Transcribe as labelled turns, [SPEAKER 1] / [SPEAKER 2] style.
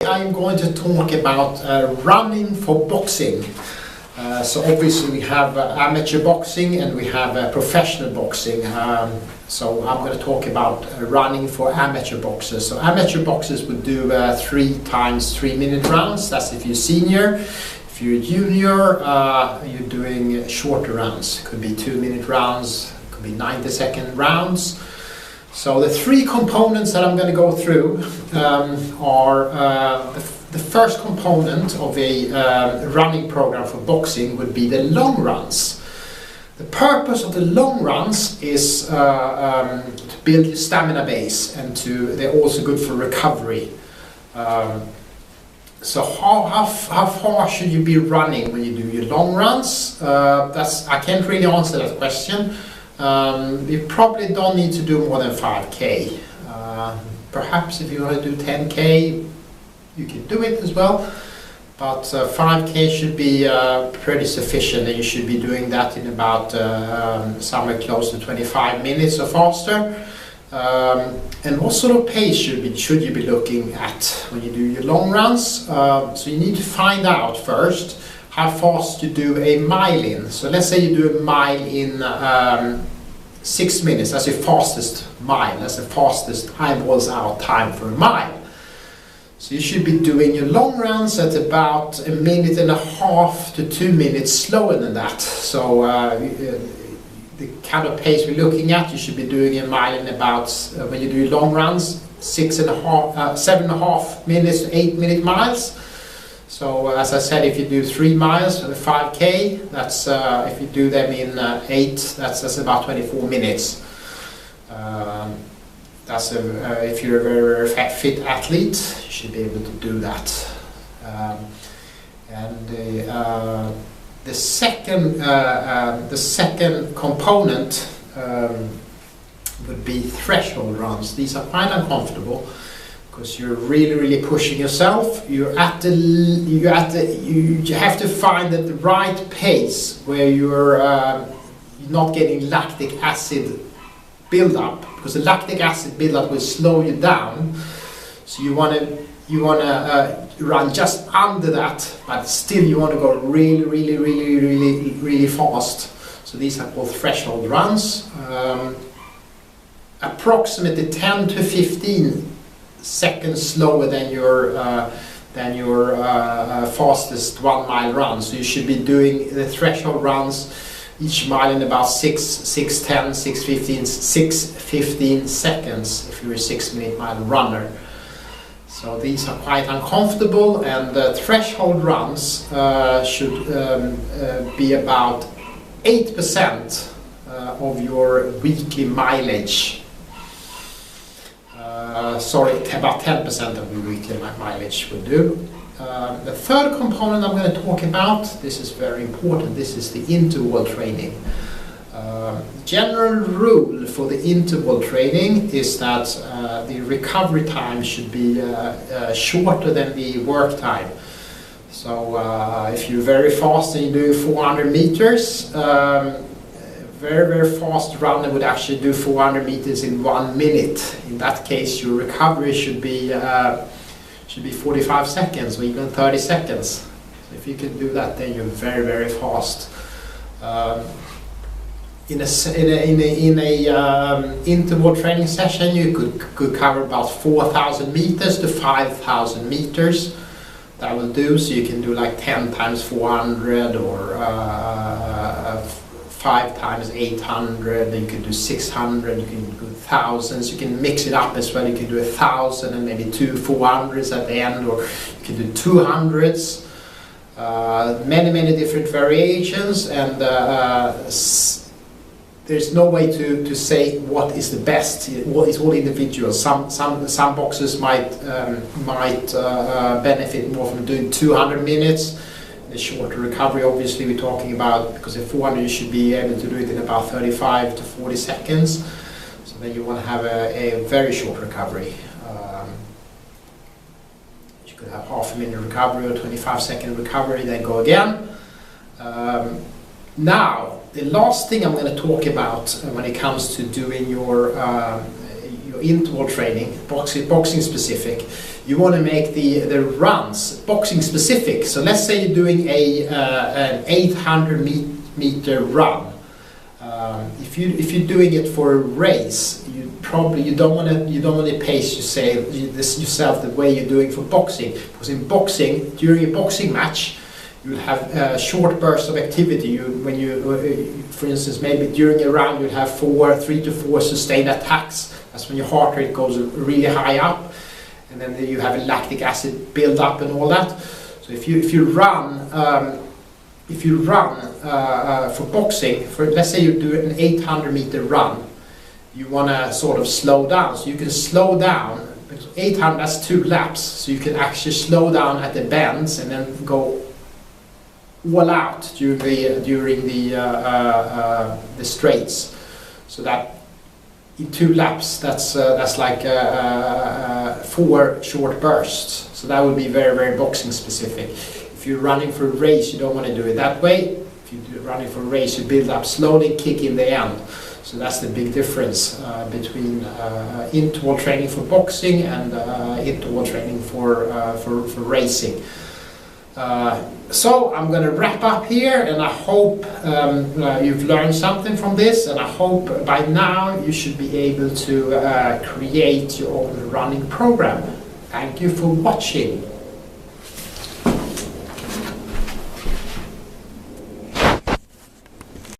[SPEAKER 1] I'm going to talk about running for boxing. So obviously we have amateur boxing and we have professional boxing. So I'm going to talk about running for amateur boxers. So amateur boxers would do 3 times 3-minute rounds. That's if you're senior. If you're a junior, you're doing shorter rounds. It could be 2-minute rounds, it could be 90-second rounds. So the 3 components that I'm going to go through are the first component of a running program for boxing would be the long runs. The purpose of the long runs is to build your stamina base, and they're also good for recovery. So how far should you be running when you do your long runs? I can't really answer that question. You probably don't need to do more than 5K. Perhaps if you want to do 10K, you can do it as well. But 5K should be pretty sufficient, and you should be doing that in about somewhere close to 25 minutes or faster. And what sort of pace should you be looking at when you do your long runs? So you need to find out first how fast you do a mile in. So let's say you do a mile in 6 minutes. That's your fastest mile. That's the fastest eyeballs out time for a mile. So you should be doing your long runs at about 1.5 minutes to 2 minutes slower than that. So the kind of pace we're looking at, you should be doing a mile in about, when you do your long runs, 7.5 minutes to 8-minute miles. So as I said, if you do 3 miles, 5K, that's if you do them in 8, that's about 24 minutes. If you're a very, very fit athlete, you should be able to do that. The second component would be threshold runs. These are quite uncomfortable because you're really pushing yourself. You have to find the right pace where you're not getting lactic acid build-up, because the lactic acid build-up will slow you down. So you want to run just under that, but still you want to go really fast. So these are called threshold runs. Approximately 10 to 15 seconds slower than your fastest 1 mile run. So you should be doing the threshold runs each mile in about 6:10, 6:15 seconds if you're a 6-minute mile runner. So these are quite uncomfortable, and threshold runs should be about 8% of your weekly mileage. About 10% of your weekly mileage will do. The third component I'm going to talk about, this is very important, this is the interval training. General rule for the interval training is that the recovery time should be shorter than the work time. So if you're very fast and you're doing 400 meters, very fast runner would actually do 400 meters in 1 minute. In that case, your recovery should be 45 seconds or even 30 seconds. So if you can do that, then you're very fast. In a interval training session, you could cover about 4,000 meters to 5,000 meters. That will do. So you can do like 10 times 400 or 5 times 800. You can do 600. You can do thousands. You can mix it up as well. You can do 1,000 and maybe 2 400s at the end, or you can do 200s. Many different variations, and there's no way to say what is the best. It's all individual. Some boxers might benefit more from doing 200 minutes. The shorter recovery, obviously, we're talking about, because at 400 you should be able to do it in about 35 to 40 seconds. So then you want to have a very short recovery. You could have half a minute recovery or 25-second recovery, then go again. Now, the last thing I'm going to talk about when it comes to doing your your interval training, boxing specific. You want to make the runs boxing specific. So let's say you're doing an 800 meter run. If you're doing it for a race, you don't want to pace yourself the way you're doing for boxing, because in boxing, during a boxing match, you'll have short bursts of activity. For instance, maybe during a round you'll have 3 to 4 sustained attacks. That's when your heart rate goes really high up, and then you have a lactic acid build up and all that. So if you run for boxing, let's say you do an 800 meter run, you want to sort of slow down. So you can slow down, because 800, that's 2 laps, so you can actually slow down at the bends and then go all out during the straights. So that in 2 laps, that's like 4 short bursts. So that would be very, very boxing specific. If you're running for a race, you don't want to do it that way. If you're running for a race, you build up slowly, kick in the end. So that's the big difference between interval training for boxing and interval training for racing. So I'm going to wrap up here, and I hope you've learned something from this, and I hope by now you should be able to create your own running program. Thank you for watching.